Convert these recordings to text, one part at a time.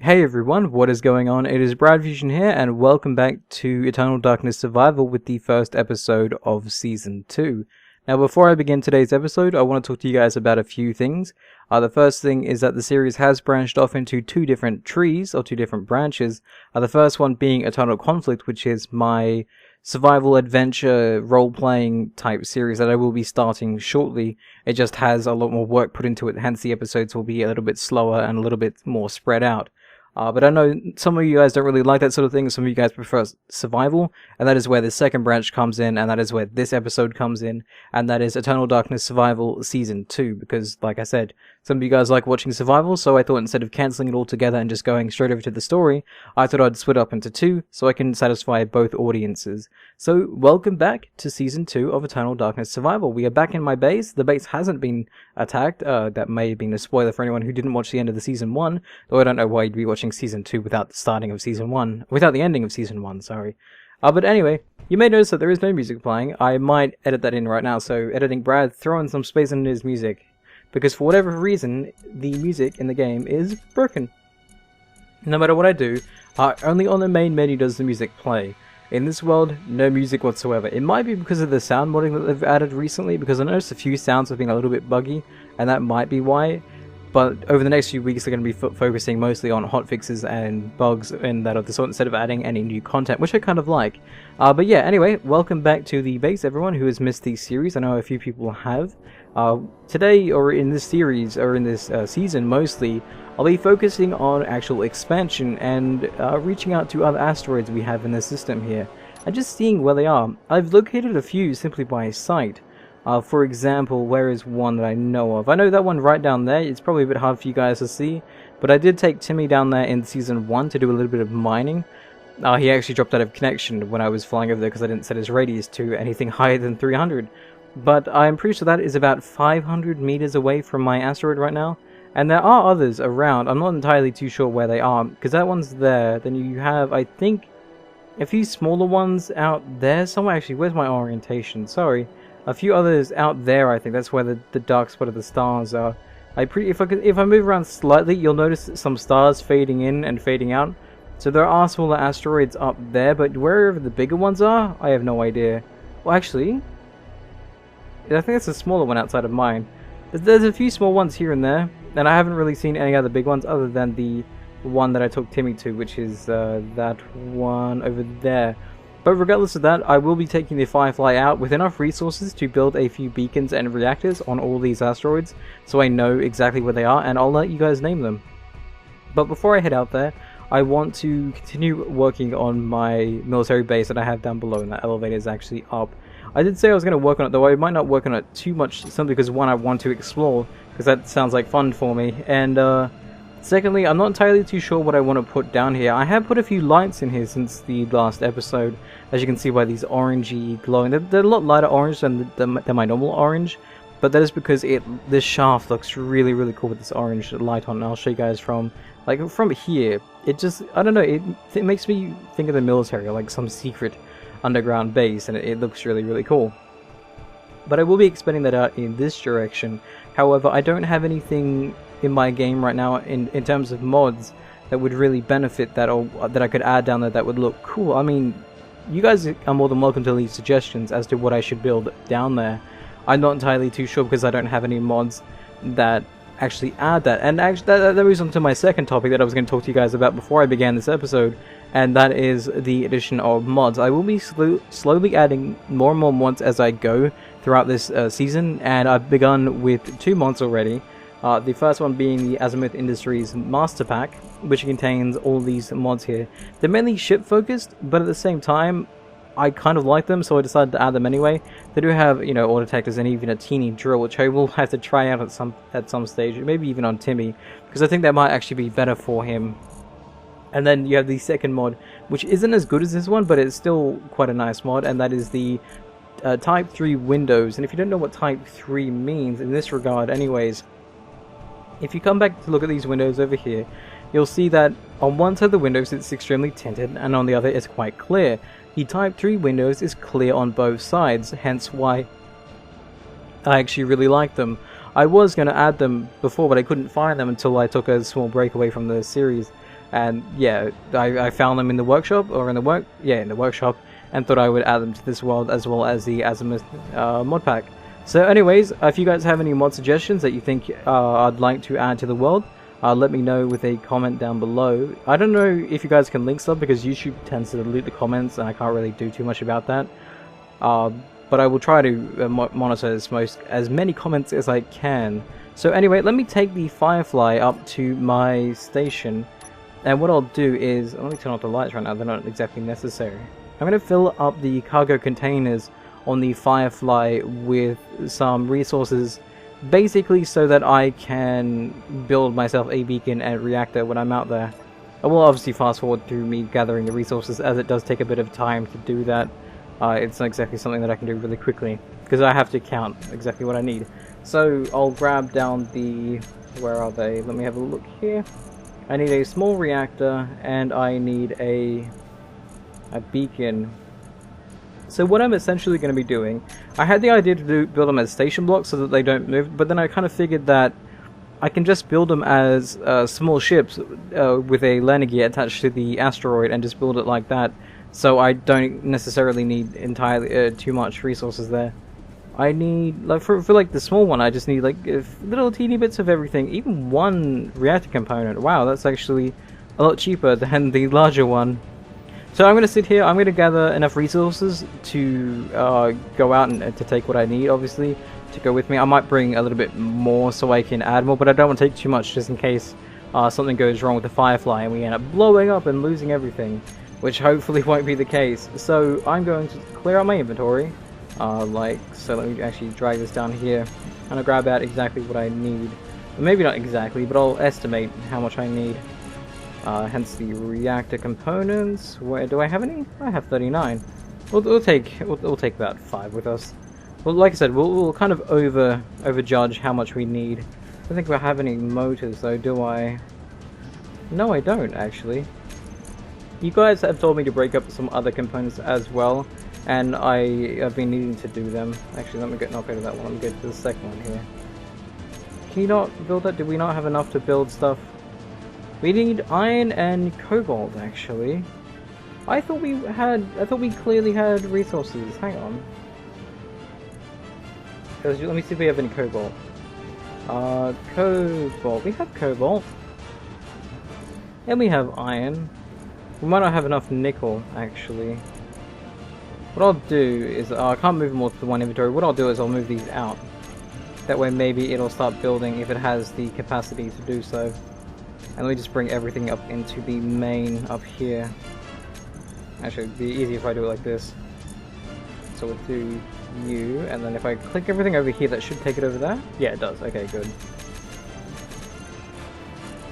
Hey everyone, what is going on? It is BradPhusion here, and welcome back to Eternal Darkness Survival with the first episode of Season 2. Now, before I begin today's episode, I want to talk to you guys about a few things. The first thing is that the series has branched off into two different trees, or two different branches. The first one being Eternal Conflict, which is my survival adventure role-playing type series that I will be starting shortly. It just has a lot more work put into it, hence the episodes will be a little bit slower and a little bit more spread out. But I know some of you guys don't really like that sort of thing, some of you guys prefer survival, and that is where the second branch comes in, and that is where this episode comes in, and that is Eternal Darkness Survival Season 2, because, like I said, some of you guys like watching survival, so I thought instead of cancelling it all together and just going straight over to the story, I thought I'd split up into two, so I can satisfy both audiences. So, welcome back to Season 2 of Eternal Darkness Survival. We are back in my base. The base hasn't been attacked. That may have been a spoiler for anyone who didn't watch the end of the Season 1, though I don't know why you'd be watching Season 2 without the starting of Season 1, without the ending of Season 1, sorry. But anyway, you may notice that there is no music playing. I might edit that in right now, so editing Brad, throw in some space in his music. Because for whatever reason, the music in the game is broken. No matter what I do, only on the main menu does the music play. In this world, no music whatsoever. It might be because of the sound modding that they've added recently, because I noticed a few sounds have been a little bit buggy, and that might be why. But over the next few weeks, they're going to be focusing mostly on hotfixes and bugs and that of the sort, instead of adding any new content, which I kind of like. But yeah, anyway, welcome back to the base, everyone who has missed the series. I know a few people have. Today, or in this series, or in this season mostly, I'll be focusing on actual expansion and reaching out to other asteroids we have in the system here, and just seeing where they are. I've located a few simply by sight. For example, where is one that I know of? I know that one right down there. It's probably a bit hard for you guys to see, but I did take Timmy down there in Season 1 to do a little bit of mining. He actually dropped out of connection when I was flying over there because I didn't set his radius to anything higher than 300. But I'm pretty sure that is about 500 meters away from my asteroid right now. And there are others around. I'm not entirely too sure where they are, because that one's there. Then you have, I think, a few smaller ones out there somewhere. Actually, where's my orientation? Sorry. A few others out there, I think. That's where the dark spot of the stars are. If I move around slightly, you'll notice some stars fading in and fading out. So there are smaller asteroids up there, but wherever the bigger ones are, I have no idea. Well, actually, I think that's a smaller one outside of mine. There's a few small ones here and there, and I haven't really seen any other big ones other than the one that I took Timmy to, which is that one over there. But regardless of that, I will be taking the Firefly out with enough resources to build a few beacons and reactors on all these asteroids, so I know exactly where they are, and I'll let you guys name them. But before I head out there, I want to continue working on my military base that I have down below, and that elevator is actually up. I did say I was going to work on it, though I might not work on it too much, simply because one, I want to explore, because that sounds like fun for me, and secondly, I'm not entirely too sure what I want to put down here. I have put a few lights in here since the last episode, as you can see by these orangey glowing. They're a lot lighter orange than my normal orange, but that is because this shaft looks really, really cool with this orange light on, and I'll show you guys from here. It just, I don't know, it makes me think of the military, or like some secret underground base, and it looks really, really cool. But I will be expanding that out in this direction. However, I don't have anything in my game right now in terms of mods that would really benefit that, or that I could add down there that would look cool. I mean, you guys are more than welcome to leave suggestions as to what I should build down there. I'm not entirely too sure because I don't have any mods that actually add that. And actually, that moves on to my second topic that I was going to talk to you guys about before I began this episode, and that is the addition of mods. I will be slowly adding more and more mods as I go throughout this season, and I've begun with 2 mods already. The first one being the Azimuth Industries Master Pack, which contains all these mods here. They're mainly ship focused, but at the same time, I kind of like them, so I decided to add them anyway. They do have, you know, auto detectors and even a teeny drill, which I will have to try out at some stage, maybe even on Timmy, because I think that might actually be better for him. And then you have the second mod, which isn't as good as this one, but it's still quite a nice mod, and that is the Type 3 windows. And if you don't know what Type 3 means in this regard anyways, if you come back to look at these windows over here, you'll see that on one side of the windows it's extremely tinted, and on the other it's quite clear. The Type 3 windows is clear on both sides, hence why I actually really like them. I was going to add them before, but I couldn't find them until I took a small break away from the series. And yeah, I found them in the workshop, or in the workshop, and thought I would add them to this world as well as the Azimuth mod pack. So anyways, if you guys have any mod suggestions that you think I'd like to add to the world, let me know with a comment down below. I don't know if you guys can link stuff because YouTube tends to delete the comments and I can't really do too much about that. But I will try to monitor as many comments as I can. So anyway, let me take the Firefly up to my station. And what I'll do is, let me turn off the lights right now, they're not exactly necessary. I'm going to fill up the cargo containers on the Firefly with some resources, basically so that I can build myself a beacon and reactor when I'm out there. I will obviously fast forward through me gathering the resources, as it does take a bit of time to do that. It's not exactly something that I can do really quickly, because I have to count exactly what I need. So I'll grab down the... where are they? Let me have a look here. I need a small reactor, and I need a beacon. So what I'm essentially going to be doing, I had the idea to build them as station blocks so that they don't move, but then I kind of figured that I can just build them as small ships with a landing gear attached to the asteroid and just build it like that, so I don't necessarily need entirely too much resources there. I need, like, for like the small one, I just need like little teeny bits of everything, even one reactor component. Wow, that's actually a lot cheaper than the larger one. So I'm going to sit here, I'm going to gather enough resources to go out and to take what I need, obviously, to go with me. I might bring a little bit more so I can add more, but I don't want to take too much just in case something goes wrong with the Firefly and we end up blowing up and losing everything, which hopefully won't be the case. So I'm going to clear out my inventory. So let me actually drag this down here, and I'll grab out exactly what I need. Maybe not exactly, but I'll estimate how much I need. Hence the reactor components. Where do I have any? I have 39. We'll take about 5 with us. Well, like I said, we'll kind of overjudge how much we need. I don't think I have any motors though, do I? No, I don't actually. You guys have told me to break up some other components as well, and I have been needing to do them. Actually, let me not go to that one, let me go to the second one here. Can you not build that? Did we not have enough to build stuff? We need iron and cobalt, actually. I thought we clearly had resources. Hang on. Let me see if we have any cobalt. Cobalt. We have cobalt. And we have iron. We might not have enough nickel, actually. What I'll do is, I can't move them all to one inventory. What I'll do is I'll move these out. That way maybe it'll start building if it has the capacity to do so. And let me just bring everything up into the main up here. Actually, it'd be easier if I do it like this. So we'll do you, and then if I click everything over here, that should take it over there? Yeah, it does. Okay, good.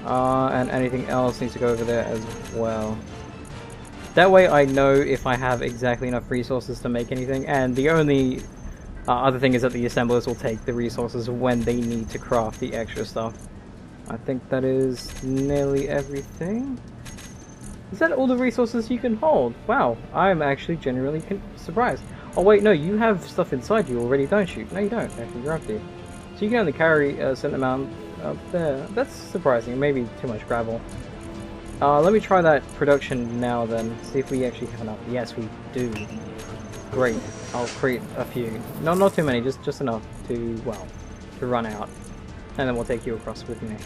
And anything else needs to go over there as well. That way I know if I have exactly enough resources to make anything, and the only other thing is that the assemblers will take the resources when they need to craft the extra stuff. I think that is nearly everything. Is that all the resources you can hold? Wow, I'm actually genuinely surprised. Oh wait, no, you have stuff inside you already, don't you? No, you don't. Actually, you're empty. So you can only carry a certain amount up there. That's surprising. Maybe too much gravel. Let me try that production now then. See if we actually have enough. Yes, we do. Great. I'll create a few. No, not too many. Just enough to, well, to run out. And then we'll take you across with me.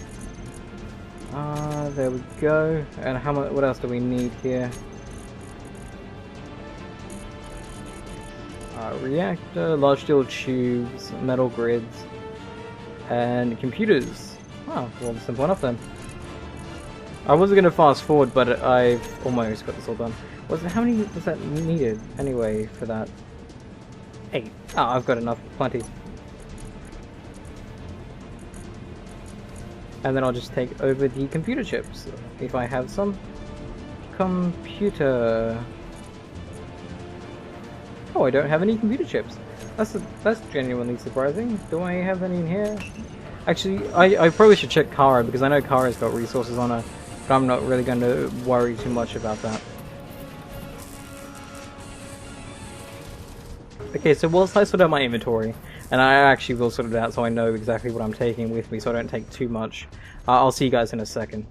There we go. And how much? What else do we need here? Reactor, large steel tubes, metal grids, and computers. Oh, well, simple enough then. I wasn't going to fast forward, but I've almost got this all done. How many was that needed anyway for that? 8. Oh, I've got enough. Plenty. And then I'll just take over the computer chips, if I have some. Computer... Oh, I don't have any computer chips. That's genuinely surprising. Do I have any in here? Actually, I probably should check Kara, because I know Kara's got resources on her, but I'm not really going to worry too much about that. Okay, so whilst I sort out my inventory, and I actually will sort it out so I know exactly what I'm taking with me so I don't take too much, I'll see you guys in a second.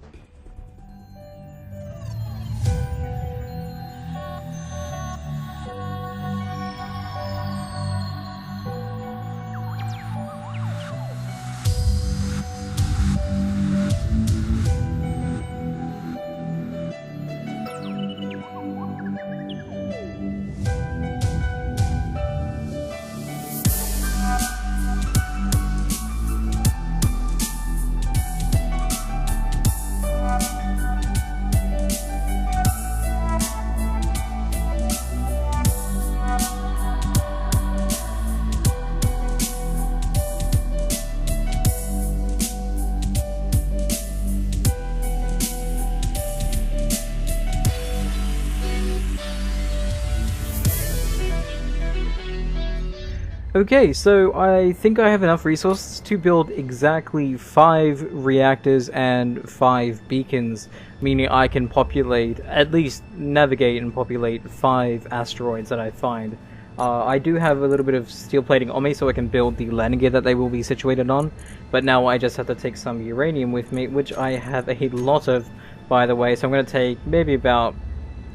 Okay, so I think I have enough resources to build exactly 5 reactors and 5 beacons, meaning I can populate, at least navigate and populate 5 asteroids that I find. I do have a little bit of steel plating on me so I can build the landing gear that they will be situated on, but now I just have to take some uranium with me, which I have a lot of, by the way, so I'm going to take maybe about,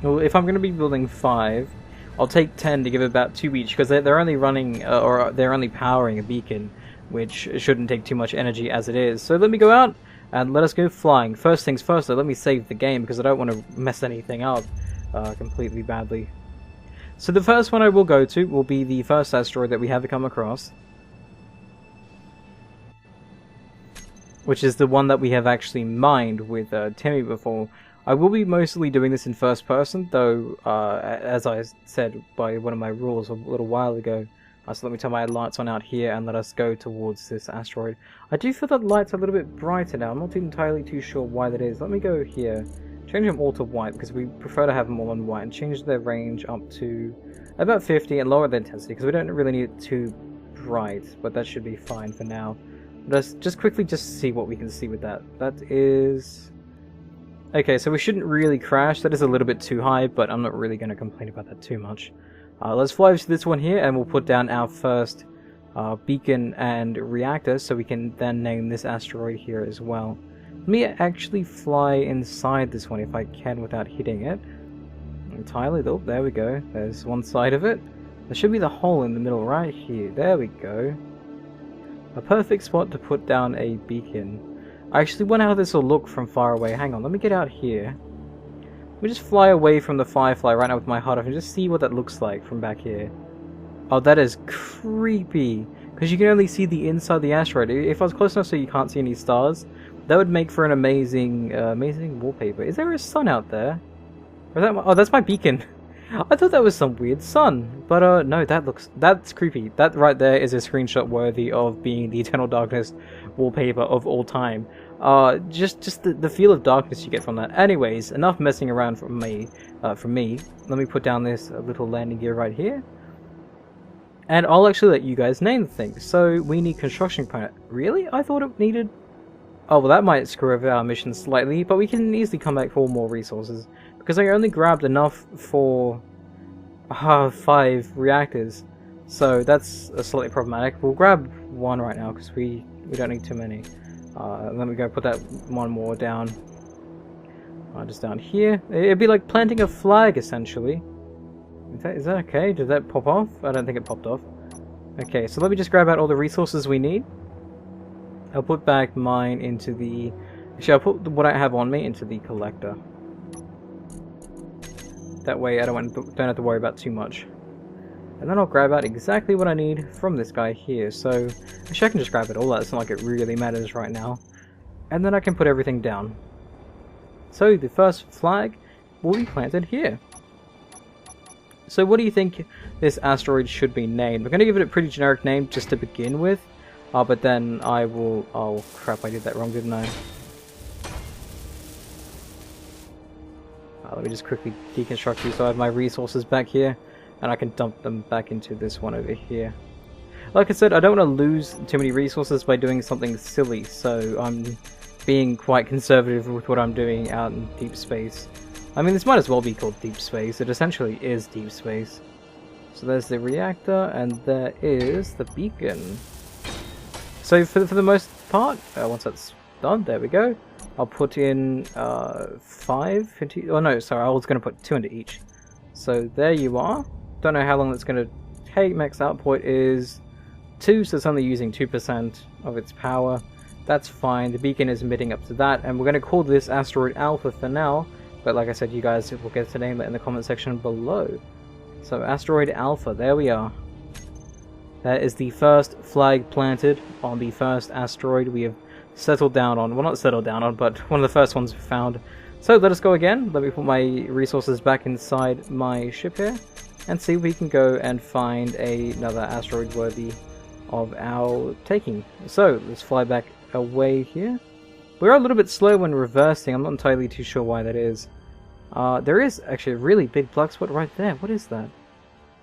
well, if I'm going to be building 5, I'll take 10 to give about 2 each, because they're only running, or they're only powering a beacon, which shouldn't take too much energy as it is. So let me go out, and let us go flying. First things first, though, let me save the game, because I don't want to mess anything up completely badly. So the first one I will go to will be the first asteroid that we have come across, which is the one that we have actually mined with Timmy before. I will be mostly doing this in first person, though, as I said by one of my rules a little while ago. So let me turn my lights on out here and let us go towards this asteroid. I do feel that the lights are a little bit brighter now. I'm not entirely too sure why that is. Let me go here. Change them all to white, because we prefer to have them all on white, and change their range up to about 50 and lower the intensity, because we don't really need it too bright, but that should be fine for now. Let's just quickly see what we can see with that. That is... okay, so we shouldn't really crash. That is a little bit too high, but I'm not really going to complain about that too much. Let's fly to this one here, and we'll put down our first beacon and reactor, so we can then name this asteroid here as well. Let me actually fly inside this one if I can without hitting it entirely. Oh, there we go. There's one side of it. There should be the hole in the middle right here. There we go. A perfect spot to put down a beacon. I actually wonder how this will look from far away. Hang on, let me get out here. Let me just fly away from the Firefly right now with my HUD off and just see what that looks like from back here. Oh, that is creepy. Because you can only see the inside of the asteroid. If I was close enough so you can't see any stars, that would make for an amazing, amazing wallpaper. Is there a sun out there? Or is that oh, that's my beacon. I thought that was some weird sun, but no, that's creepy. That right there is a screenshot worthy of being the Eternal Darkness wallpaper of all time. Just the feel of darkness you get from that. Anyways, enough messing around from me. Let me put down this little landing gear right here. And I'll actually let you guys name the thing. So we need construction component. Really? I thought it needed... oh, well that might screw over our mission slightly, but we can easily come back for more resources. Because I only grabbed enough for 5 reactors. So that's slightly problematic. We'll grab 1 right now because we don't need too many. Let me go put that 1 more down. Just down here. It'd be like planting a flag essentially. Is that okay? Did that pop off? I don't think it popped off. Okay, so let me just grab out all the resources we need. I'll put back mine into the... actually, I'll put what I have on me into the collector. That way I don't have to worry about too much. And then I'll grab out exactly what I need from this guy here. So, actually I can just grab it all out. It's not like it really matters right now. And then I can put everything down. So, the first flag will be planted here. So what do you think this asteroid should be named? We're going to give it a pretty generic name just to begin with. But then I will... oh crap, I did that wrong, didn't I? Let me just quickly deconstruct these so I have my resources back here. And I can dump them back into this one over here. Like I said, I don't want to lose too many resources by doing something silly. So I'm being quite conservative with what I'm doing out in deep space. I mean, this might as well be called deep space. It essentially is deep space. So there's the reactor, and there is the beacon. So for the most part, once that's done, there we go. I'll put in 5 into... oh no, sorry, I was going to put 2 into each. So there you are. Don't know how long that's going to take. Max output is 2, so it's only using 2% of its power. That's fine. The beacon is emitting up to that, and we're going to call this Asteroid Alpha for now. But like I said, you guys will get to name that in the comment section below. So Asteroid Alpha, there we are. That is the first flag planted on the first asteroid we have settled down on. Well, not settled down on, but one of the first ones we found. So let us go again. Let me put my resources back inside my ship here. And see if we can go and find another asteroid worthy of our taking. So let's fly back away here. We're a little bit slow when reversing. I'm not entirely too sure why that is. There is actually a really big black spot right there. What is that?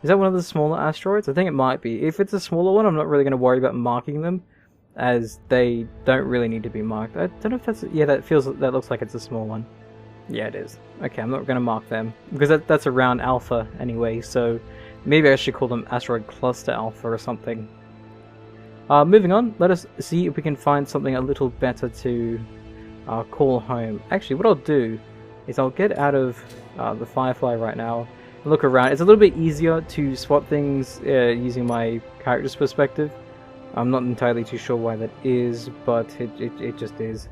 Is that one of the smaller asteroids? I think it might be. If it's a smaller one, I'm not really going to worry about marking them, as they don't really need to be marked. I don't know if that's... Yeah, that looks like it's a small one. Yeah, it is. Okay, I'm not going to mark them, because that's around Alpha anyway, so maybe I should call them Asteroid Cluster Alpha or something. Moving on, let us see if we can find something a little better to call home. Actually, what I'll do is I'll get out of the Firefly right now and look around. It's a little bit easier to spot things using my character's perspective. I'm not entirely too sure why that is, but it just is.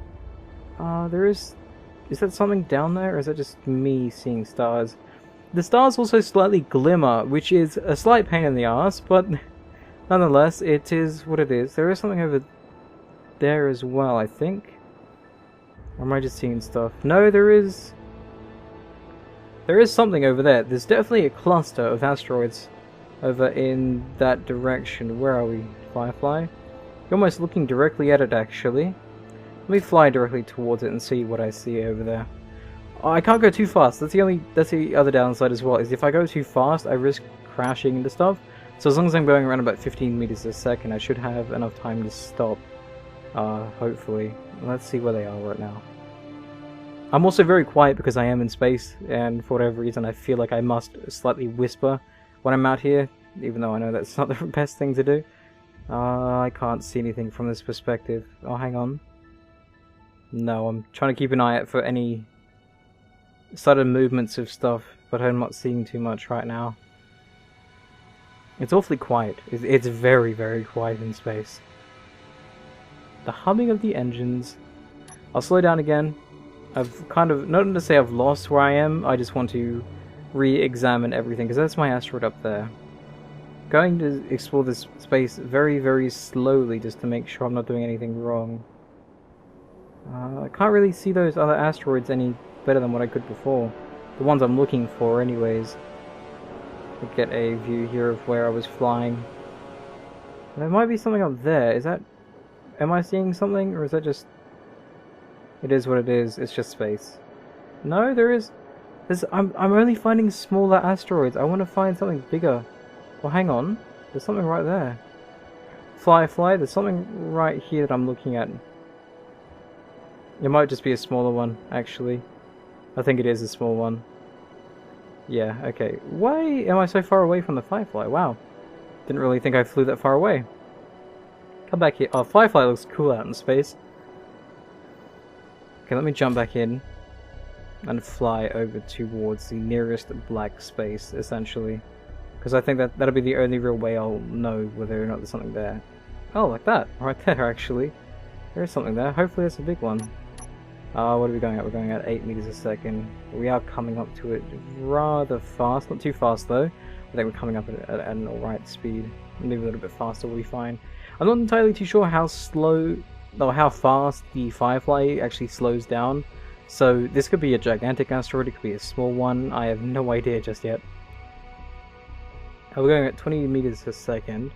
Is that something down there, or is that just me seeing stars? The stars also slightly glimmer, which is a slight pain in the ass, but nonetheless, it is what it is. There is something over there as well, I think. Or am I just seeing stuff? No, there is something over there. There's definitely a cluster of asteroids over in that direction. Where are we, Firefly? You're almost looking directly at it, actually. Let me fly directly towards it and see what I see over there. Oh, I can't go too fast. That's the other downside as well, is if I go too fast, I risk crashing into stuff. So as long as I'm going around about 15 meters a second, I should have enough time to stop. Hopefully. Let's see where they are right now. I'm also very quiet because I am in space, and for whatever reason I feel like I must slightly whisper when I'm out here, even though I know that's not the best thing to do. I can't see anything from this perspective. Oh, hang on. No, I'm trying to keep an eye out for any sudden movements of stuff, but I'm not seeing too much right now. It's awfully quiet. It's very, very quiet in space. The humming of the engines. I'll slow down again. I've kind of, not to say I've lost where I am, I just want to re-examine everything, because that's my asteroid up there. Going to explore this space very, very slowly, just to make sure I'm not doing anything wrong. I can't really see those other asteroids any better than what I could before. The ones I'm looking for, anyways. I'll get a view here of where I was flying. There might be something up there. Is that... Am I seeing something, or is that just... It is what it is. It's just space. No, there is... I'm only finding smaller asteroids. I want to find something bigger. Well, hang on. There's something right there. Firefly, there's something right here that I'm looking at. It might just be a smaller one, actually. I think it is a small one. Yeah, okay. Why am I so far away from the Firefly? Wow. Didn't really think I flew that far away. Come back here. Oh, Firefly looks cool out in space. Okay, let me jump back in and fly over towards the nearest black space, essentially. Because I think that'll be the only real way I'll know whether or not there's something there. Oh, like that. Right there, actually. There is something there. Hopefully it's a big one. What are we going at? We're going at 8 meters a second. We are coming up to it rather fast. Not too fast, though. I think we're coming up at an alright speed. Maybe a little bit faster will be fine. I'm not entirely too sure how slow, or how fast the Firefly actually slows down. So this could be a gigantic asteroid, it could be a small one. I have no idea just yet. We're going at 20 meters a second.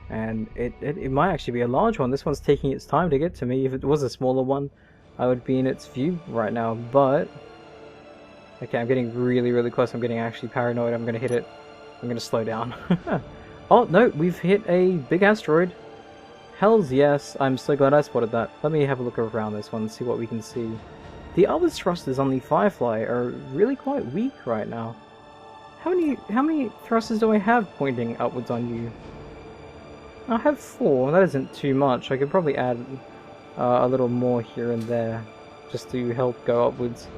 And it might actually be a large one. This one's taking its time to get to me. If it was a smaller one, I would be in its view right now, but... Okay, I'm getting really, really close. I'm getting actually paranoid. I'm going to hit it. I'm going to slow down. Oh, no, we've hit a big asteroid. Hells yes, I'm so glad I spotted that. Let me have a look around this one and see what we can see. The other thrusters on the Firefly are really quite weak right now. How many thrusters do I have pointing upwards on you? I have 4. That isn't too much. I could probably add a little more here and there just to help go upwards.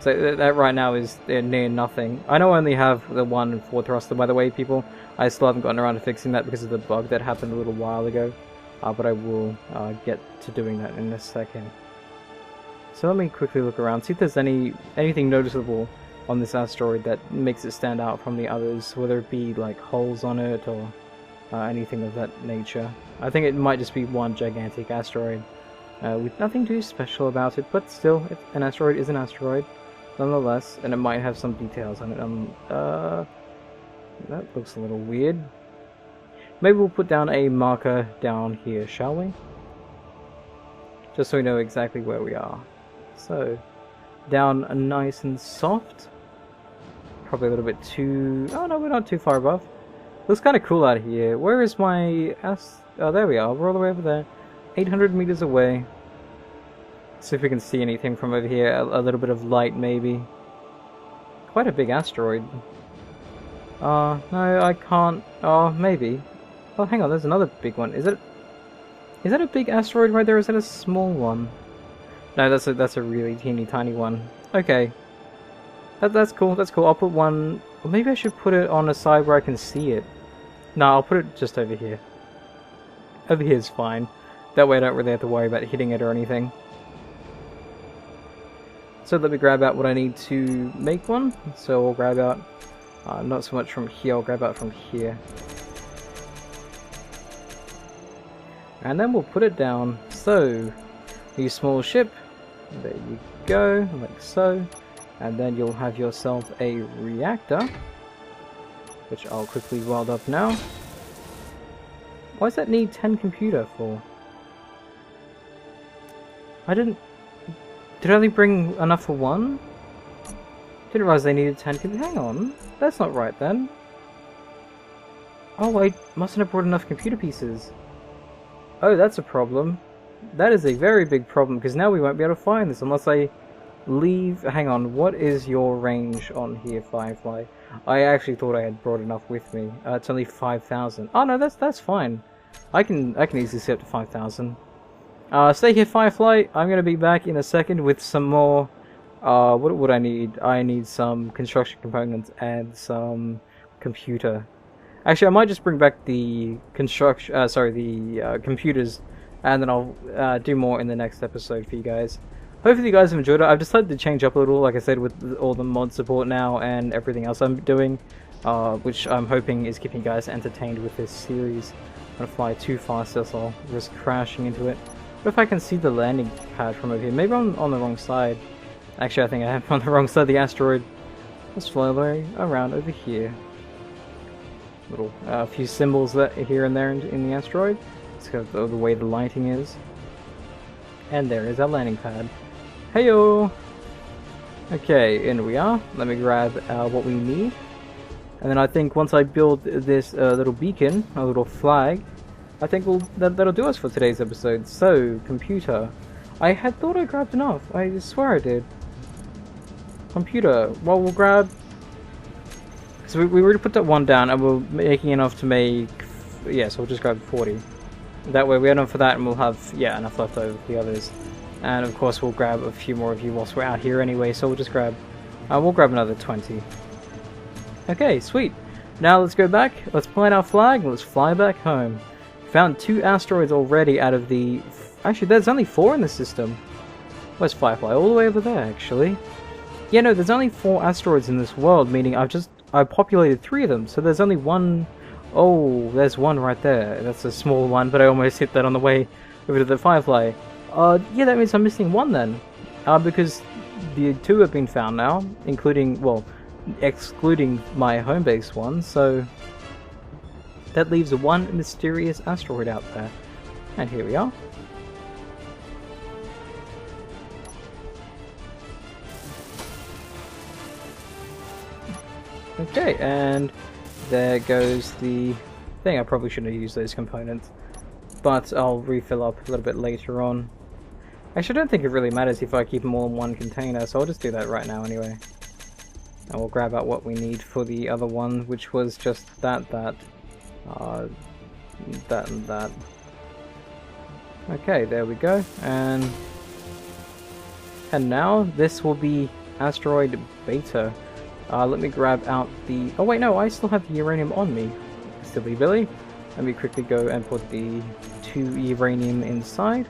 So that right now is near nothing. I know I only have the 1 4 thruster, by the way, people. I still haven't gotten around to fixing that because of the bug that happened a little while ago. But I will get to doing that in a second. So let me quickly look around, see if there's anything noticeable on this asteroid that makes it stand out from the others, whether it be like holes on it or anything of that nature. I think it might just be one gigantic asteroid with nothing too special about it, but still, an asteroid is an asteroid nonetheless, and it might have some details on it. That looks a little weird. Maybe we'll put down a marker down here, shall we? Just so we know exactly where we are. So, down nice and soft. Probably a little bit too... Oh no, we're not too far above. Looks kind of cool out here. Where is my... Oh, there we are. We're all the way over there. 800 meters away. See if we can see anything from over here. A little bit of light, maybe. Quite a big asteroid. No, I can't... Oh, maybe. Oh, hang on. There's another big one. Is that a big asteroid right there, or is that a small one? No, that's a really teeny tiny one. Okay. That's cool, that's cool. I'll put one... Or maybe I should put it on a side where I can see it. No, I'll put it just over here. Over here is fine. That way I don't really have to worry about hitting it or anything. So let me grab out what I need to make one. So I'll grab out... not so much from here, I'll grab out from here. And then we'll put it down. So, use small ship. There you go, like so. And then you'll have yourself a reactor, which I'll quickly weld up now. Why does that need 10 computer for? Did I only bring enough for one? Didn't realize they needed 10 computer. Hang on, that's not right then. Oh, I mustn't have brought enough computer pieces. Oh, that's a problem. That is a very big problem, because now we won't be able to find this unless I leave... Hang on, what is your range on here, Firefly? I actually thought I had brought enough with me. It's only 5,000. Oh no, that's fine. I can easily set to 5,000. Stay here, Firefly. I'm gonna be back in a second with some more... what would I need? I need some construction components and some computer. Actually, I might just bring back the computers, and then I'll do more in the next episode for you guys. Hopefully you guys have enjoyed it. I've decided to change up a little, like I said, with all the mod support now and everything else I'm doing, which I'm hoping is keeping you guys entertained with this series. I'm gonna fly too fast, so I'll risk crashing into it. But if I can see the landing pad from over here, maybe I'm on the wrong side. Actually, I think I am on the wrong side of the asteroid. Let's fly around over here. Little few symbols that here and there in the asteroid. It's kind of the way the lighting is. And there is our landing pad. Heyo! Okay, in we are. Let me grab what we need. And then I think once I build this little beacon, a little flag, I think that'll do us for today's episode. So, computer. I had thought I grabbed enough. I swear I did. Computer. Well, we'll grab... So we already put that one down, and we're making enough to make... Yeah, so we'll just grab 40. That way we have enough for that, and we'll have, yeah, enough left over for the others. And of course we'll grab a few more of you whilst we're out here anyway, so we'll just grab... we'll grab another 20. Okay, sweet. Now let's go back, let's plant our flag, and let's fly back home. Found 2 asteroids already out of the... Actually, there's only 4 in the system. Where's Firefly? All the way over there, actually. Yeah, no, there's only 4 asteroids in this world, meaning I populated 3 of them, so there's only one... Oh, there's one right there. That's a small one, but I almost hit that on the way over to the Firefly. Yeah, that means I'm missing 1 then. Because the 2 have been found now, including, well, excluding my home base one, so... That leaves 1 mysterious asteroid out there. And here we are. Okay, and there goes the thing. I probably shouldn't have used those components, but I'll refill up a little bit later on. Actually, I don't think it really matters if I keep them all in one container, so I'll just do that right now anyway. And we'll grab out what we need for the other one, which was just that, and that. Okay, there we go, and now this will be Asteroid Beta. Let me grab out the... Oh wait, no, I still have the uranium on me. Silly Billy. Let me quickly go and put the 2 uranium inside.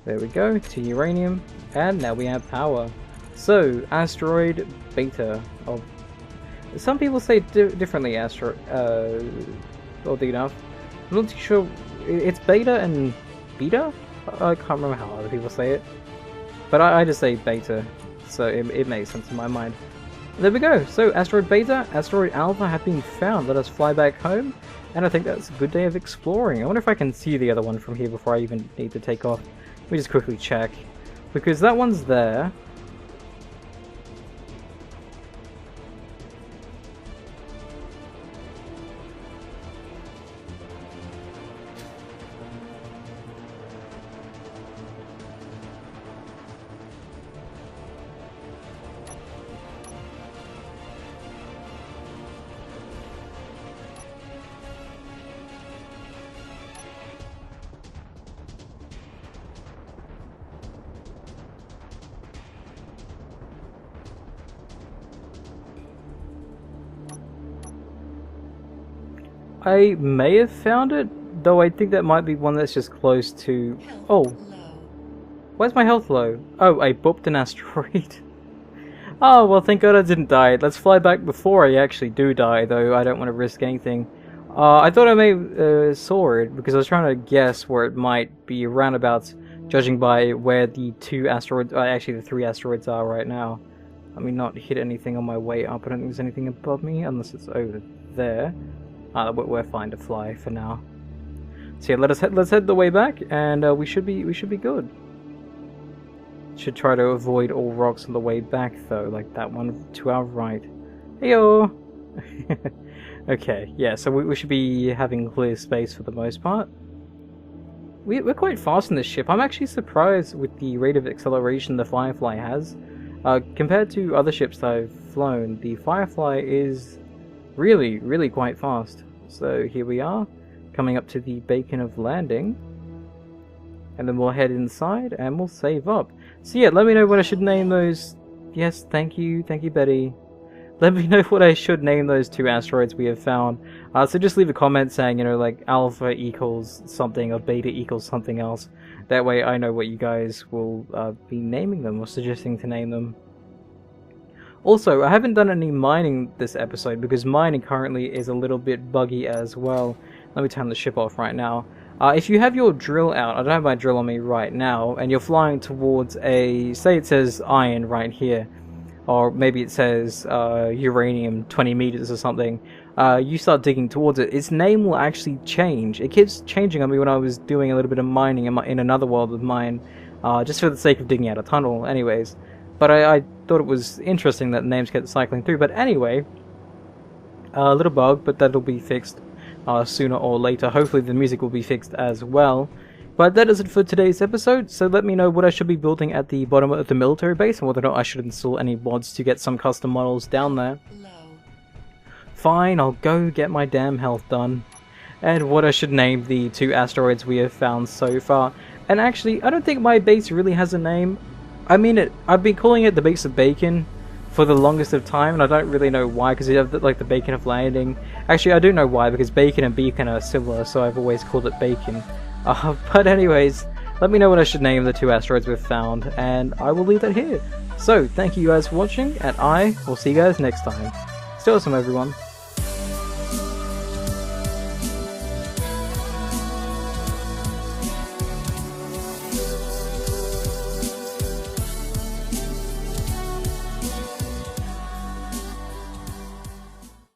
There we go, 2 uranium, and now we have power. So, Asteroid Beta. Oh, some people say differently, Asteroid... oddly enough. I'm not too sure... It's Beta and Beta? I can't remember how other people say it. But I just say Beta, so it makes sense in my mind. There we go, so Asteroid Beta, Asteroid Alpha have been found. Let us fly back home, and I think that's a good day of exploring. I wonder if I can see the other one from here before I even need to take off. Let me just quickly check, because that one's there. I may have found it, though I think that might be one that's just close to... Oh, where's my health low? Oh, I booped an asteroid. Oh, well, thank God I didn't die. Let's fly back before I actually do die, though I don't want to risk anything. I thought I may saw it, because I was trying to guess where it might be roundabouts, judging by where the 2 asteroids, actually the 3 asteroids are right now. Let me not hit anything on my way up. I don't think there's anything above me, unless it's over there. We're fine to fly for now. So yeah, let's head the way back, and we should be good. Should try to avoid all rocks on the way back, though, like that one to our right. Heyo! Okay, yeah, so we should be having clear space for the most part. We're quite fast in this ship. I'm actually surprised with the rate of acceleration the Firefly has. Compared to other ships that I've flown, the Firefly is really quite fast. So here we are, coming up to the beacon of landing. And then we'll head inside and we'll save up. So yeah, let me know what I should name those. Yes, thank you Betty. Let me know what I should name those 2 asteroids we have found. So just leave a comment saying, you know, like alpha equals something or beta equals something else. That way I know what you guys will be naming them or suggesting to name them. Also, I haven't done any mining this episode because mining currently is a little bit buggy as well. Let me turn the ship off right now. If you have your drill out, I don't have my drill on me right now, and you're flying towards a, say it says iron right here, or maybe it says uranium 20 meters or something, you start digging towards it, its name will actually change. It keeps changing on me when I was doing a little bit of mining in another world of mine, just for the sake of digging out a tunnel anyways. But I thought it was interesting that names kept cycling through. But anyway, a little bug, but that'll be fixed sooner or later. Hopefully the music will be fixed as well. But that is it for today's episode, so let me know what I should be building at the bottom of the military base and whether or not I should install any mods to get some custom models down there. Fine, I'll go get my damn health done. And what I should name the 2 asteroids we have found so far. And actually, I don't think my base really has a name. I mean, I've been calling it the base of Bacon for the longest of time, and I don't really know why, because you have like the Bacon of Landing. Actually, I do know why, because Bacon and Beacon are similar, so I've always called it Bacon. But anyways, let me know what I should name the 2 asteroids we've found, and I will leave that here. So, thank you guys for watching, and I will see you guys next time. Stay awesome, everyone.